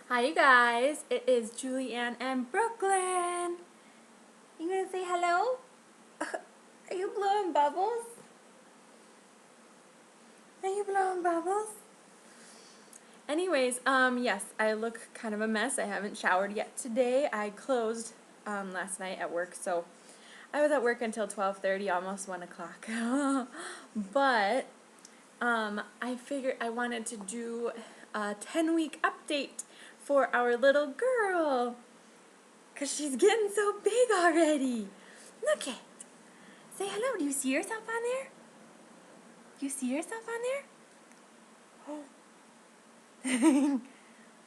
Hi you guys, it is Julianne and Brooklyn. You gonna say hello? Are you blowing bubbles? Are you blowing bubbles? Anyways, yes, I look kind of a mess. I haven't showered yet today. I closed last night at work, so I was at work until 12:30, almost 1 o'clock. But I figured I wanted to do a 10-week update for our little girl. Because she's getting so big already. Look it. Say hello. Do you see yourself on there? Do you see yourself on there? Oh.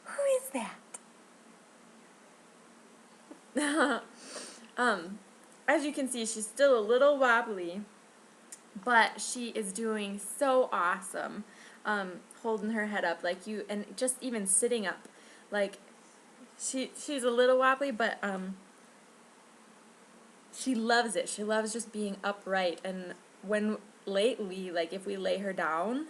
Who is that? As you can see, she's still a little wobbly, but she is doing so awesome. Holding her head up like you, and just even sitting up, like she's a little wobbly, but she loves it. She loves just being upright. And when lately, like if we lay her down,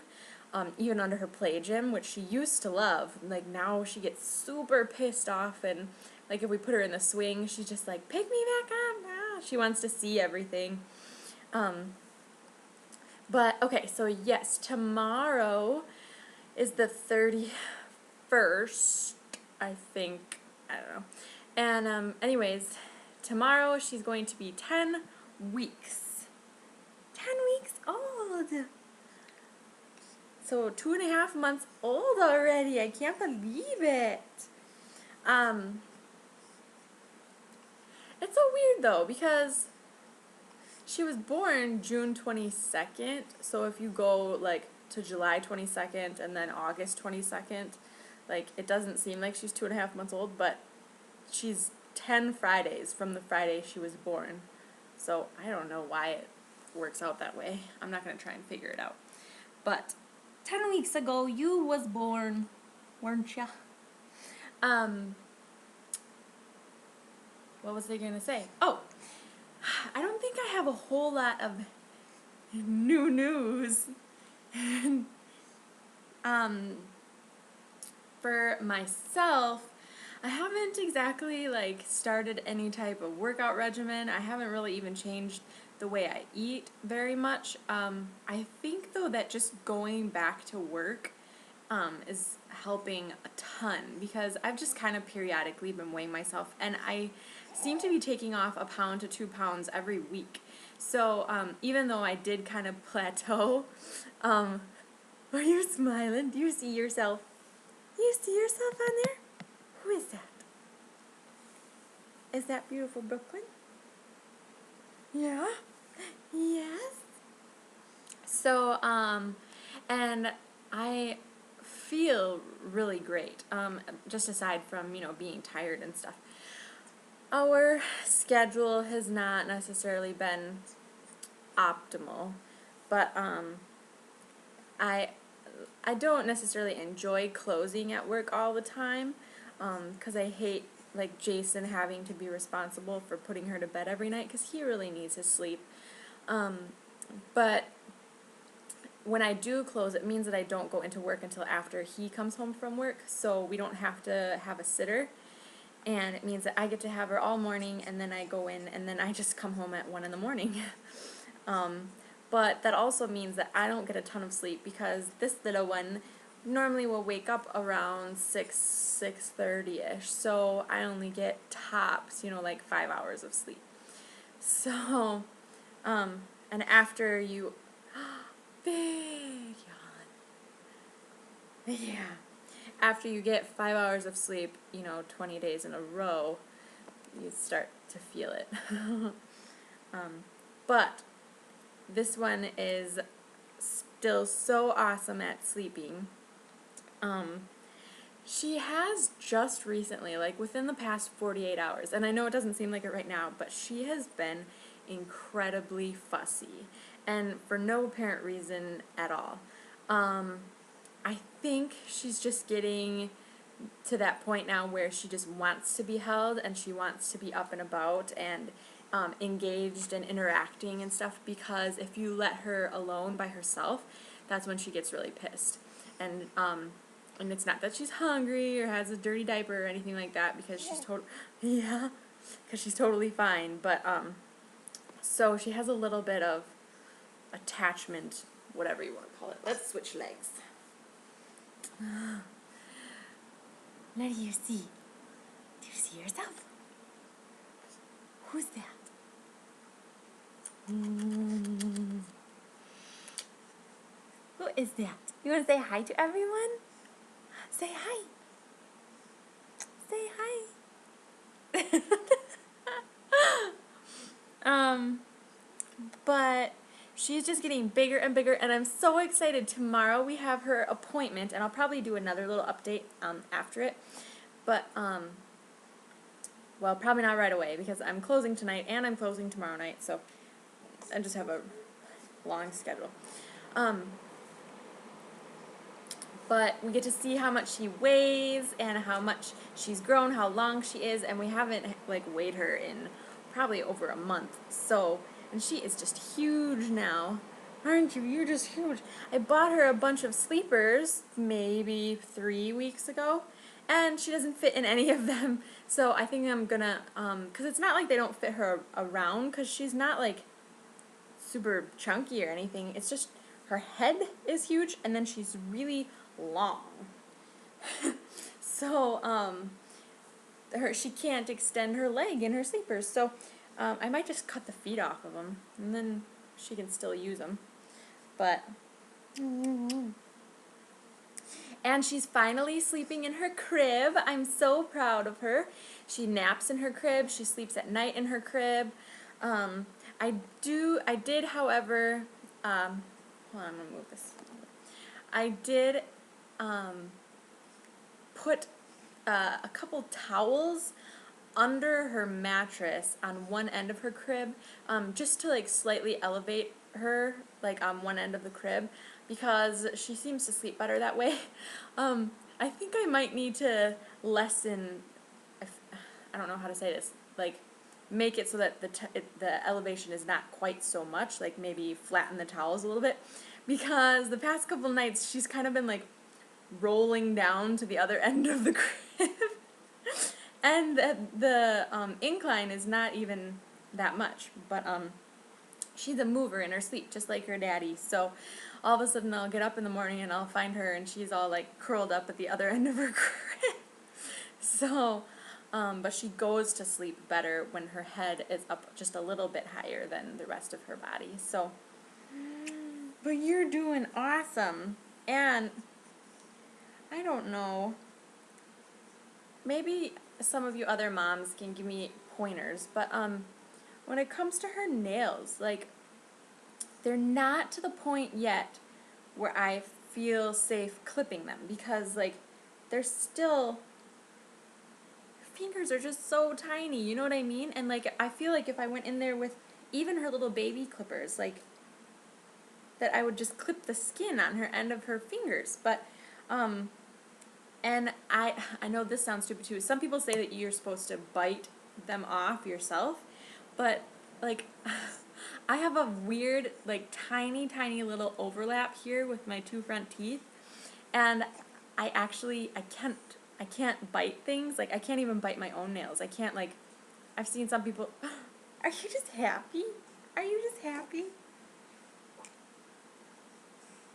even under her play gym, which she used to love, like now she gets super pissed off. And like if we put her in the swing, she's just like, pick me back up. Ah. She wants to see everything. But okay, so yes, tomorrow is the 31st, I think. I don't know. And anyways, tomorrow she's going to be 10 weeks. 10 weeks old. So 2.5 months old already. I can't believe it. It's so weird though, because she was born June 22nd. So if you go like to July 22nd and then August 22nd, like it doesn't seem like she's 2.5 months old, but she's 10 Fridays from the Friday she was born. So I don't know why it works out that way. I'm not going to try and figure it out. But 10 weeks ago, you was born, weren't ya? What was I going to say? Oh, I don't think I have a whole lot of new news. For myself, I haven't exactly like started any type of workout regimen. I haven't really even changed the way I eat very much. I think though that just going back to work is helping a ton, because I've just kind of periodically been weighing myself, and I seem to be taking off 1 pound to 2 pounds every week. So even though I did kind of plateau, are you smiling? Do you see yourself? You see yourself on there? Who is that? Is that beautiful Brooklyn? Yeah? Yes? So, and I feel really great, just aside from, being tired and stuff. Our schedule has not necessarily been optimal, but I don't necessarily enjoy closing at work all the time, because I hate like Jason having to be responsible for putting her to bed every night, because he really needs his sleep. But when I do close, it means that I don't go into work until after he comes home from work, so we don't have to have a sitter. And it means that I get to have her all morning, and then I go in, and then I just come home at 1 in the morning. But that also means that I don't get a ton of sleep, because this little one normally will wake up around 6:30ish. So I only get tops, like 5 hours of sleep. So, and after you, big yawn. Yeah. After you get 5 hours of sleep, 20 days in a row, you start to feel it. But this one is still so awesome at sleeping. She has just recently, like within the past 48 hours, and I know it doesn't seem like it right now, but she has been incredibly fussy, and for no apparent reason at all. I think she's just getting to that point now where she just wants to be held, and she wants to be up and about and engaged and interacting and stuff, because if you let her alone by herself, that's when she gets really pissed. And And it's not that she's hungry or has a dirty diaper or anything like that, because she's totally fine. But so she has a little bit of attachment, whatever you want to call it. Let's switch legs. Let you see. Do you see yourself? Who's that? Who is that? You want to say hi to everyone? Say hi. Say hi. But she's just getting bigger and bigger, and I'm so excited. Tomorrow we have her appointment, and I'll probably do another little update after it. But well, probably not right away, because I'm closing tonight and I'm closing tomorrow night, so I just have a long schedule. But we get to see how much she weighs and how much she's grown, how long she is, and we haven't like weighed her in probably over a month. So, and she is just huge now. Aren't you? You're just huge. I bought her a bunch of sleepers maybe 3 weeks ago, and she doesn't fit in any of them. So I think I'm gonna, cause it's not like they don't fit her around, cause she's not like super chunky or anything. It's just her head is huge, and then she's really long. So, she can't extend her leg in her sleepers. So, I might just cut the feet off of them, and then she can still use them. But, and she's finally sleeping in her crib. I'm so proud of her. She naps in her crib. She sleeps at night in her crib. I did, however, hold on, I'm gonna move this. I did put a couple towels under her mattress on one end of her crib, just to like slightly elevate her, like on one end of the crib, because she seems to sleep better that way. I think I might need to lessen, I don't know how to say this, like make it so that the elevation is not quite so much, like maybe flatten the towels a little bit, because the past couple nights she's kind of been like rolling down to the other end of the crib. And the incline is not even that much, but she's a mover in her sleep, just like her daddy. So all of a sudden I'll get up in the morning and I'll find her and she's all like curled up at the other end of her crib. So, but she goes to sleep better when her head is up just a little bit higher than the rest of her body. So, but you're doing awesome. And I don't know, maybe some of you other moms can give me pointers, but when it comes to her nails, like, they're not to the point yet where I feel safe clipping them, because like they're still, her fingers are just so tiny, you know what I mean? And like I feel like if I went in there with even her little baby clippers, like that I would just clip the skin on her end of her fingers. But and I know this sounds stupid too. Some people say that you're supposed to bite them off yourself, but like I have a weird, like tiny little overlap here with my two front teeth, and I can't bite things. Like I can't even bite my own nails. I can't, like, I've seen some people. Are you just happy? Are you just happy?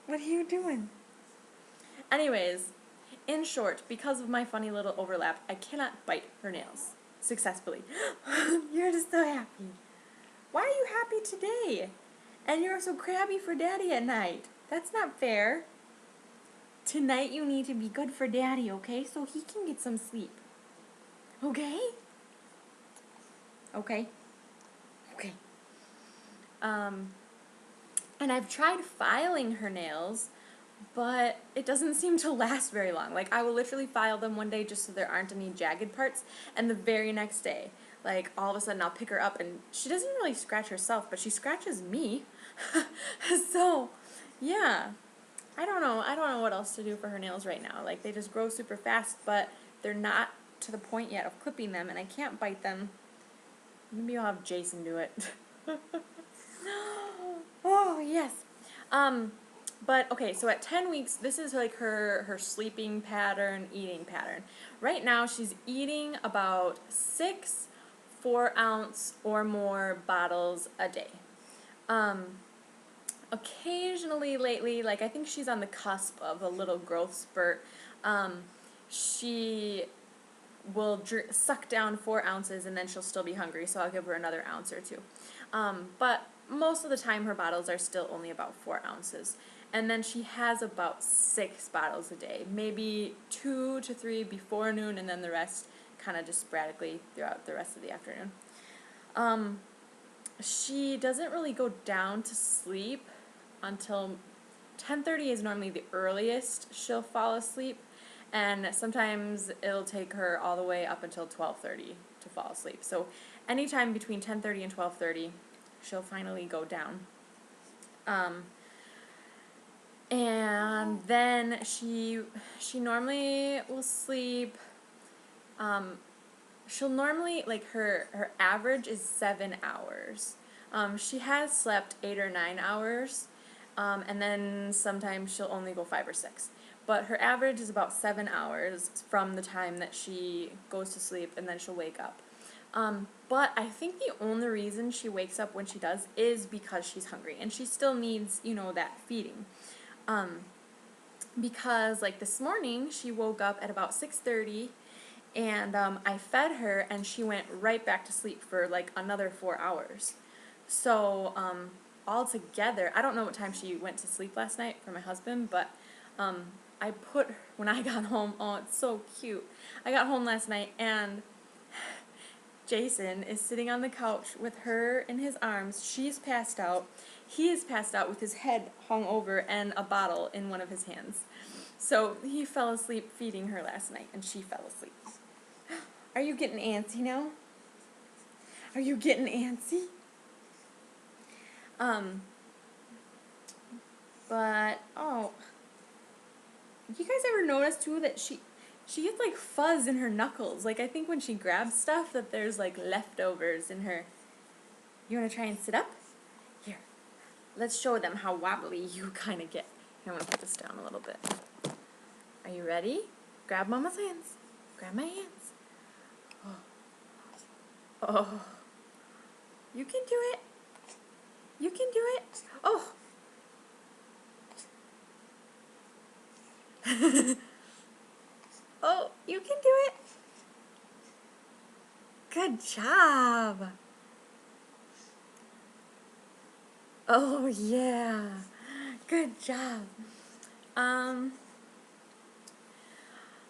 What are you doing? Anyways, in short, because of my funny little overlap, I cannot bite her nails successfully. You're just so happy. Why are you happy today? And you're so crabby for Daddy at night. That's not fair. Tonight you need to be good for Daddy, okay? So he can get some sleep. Okay? Okay? Okay. And I've tried filing her nails, but it doesn't seem to last very long. Like, I will literally file them one day just so there aren't any jagged parts, and the very next day, like, all of a sudden I'll pick her up, and she doesn't really scratch herself, but she scratches me. So, yeah. I don't know what else to do for her nails right now. Like, they just grow super fast, but they're not to the point yet of clipping them, and I can't bite them. Maybe I'll have Jason do it. Oh, yes. But okay, so at 10 weeks, this is like her sleeping pattern, eating pattern. Right now, she's eating about 6 4-ounce or more bottles a day. Occasionally lately, like I think she's on the cusp of a little growth spurt, she will suck down 4 ounces and then she'll still be hungry, so I'll give her another ounce or two. But most of the time her bottles are still only about 4 ounces. And then she has about 6 bottles a day, maybe 2 to 3 before noon, and then the rest kind of just sporadically throughout the rest of the afternoon. She doesn't really go down to sleep until 10:30 is normally the earliest she'll fall asleep, and sometimes it'll take her all the way up until 12:30 to fall asleep. So anytime between 10:30 and 12:30, she'll finally go down. And then she normally will sleep. She'll normally, like, her average is 7 hours. She has slept 8 or 9 hours, and then sometimes she'll only go 5 or 6. But her average is about 7 hours from the time that she goes to sleep, and then she'll wake up. But I think the only reason she wakes up when she does is because she's hungry, and she still needs, that feeding. Because, like, this morning, she woke up at about 6:30, and I fed her, and she went right back to sleep for, like, another 4 hours. So, altogether, I don't know what time she went to sleep last night for my husband, but when I got home, oh, it's so cute. I got home last night, and Jason is sitting on the couch with her in his arms. She's passed out. He is passed out with his head hung over and a bottle in one of his hands. So he fell asleep feeding her last night, and she fell asleep. Are you getting antsy now? Are you getting antsy? But, you guys ever notice, too, that she gets, like, fuzz in her knuckles? Like, I think when she grabs stuff that there's, like, leftovers in her. You want to try and sit up? Here. Let's show them how wobbly you kind of get. Here, I'm going to put this down a little bit. Are you ready? Grab Mama's hands. Grab my hands. Oh. You can do it. You can do it. Oh. Oh, you can do it. Good job. Oh, yeah. Good job. I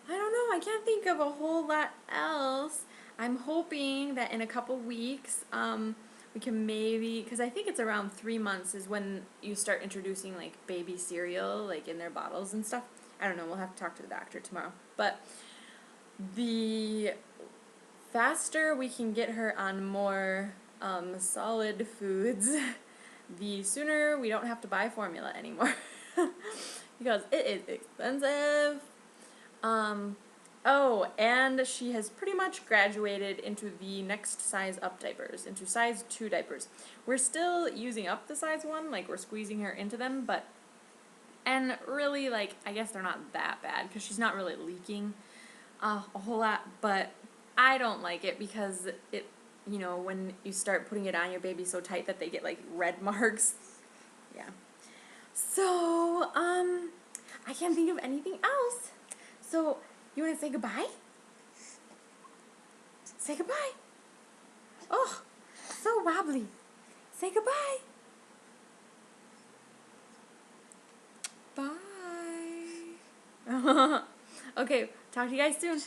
don't know. I can't think of a whole lot else. I'm hoping that in a couple weeks, we can maybe, because I think it's around 3 months is when you start introducing, like, baby cereal, like, in their bottles and stuff. I don't know. We'll have to talk to the doctor tomorrow. But the faster we can get her on more solid foods, the sooner we don't have to buy formula anymore. Because it is expensive. Oh, and she has pretty much graduated into the next size up diapers, into size 2 diapers. We're still using up the size 1, like, we're squeezing her into them, and really, like, I guess they're not that bad, because she's not really leaking a whole lot, but I don't like it because it, when you start putting it on your baby so tight that they get, like, red marks. Yeah. So, I can't think of anything else. So, you want to say goodbye? Say goodbye. Oh, so wobbly. Say goodbye. Bye. Okay, talk to you guys soon.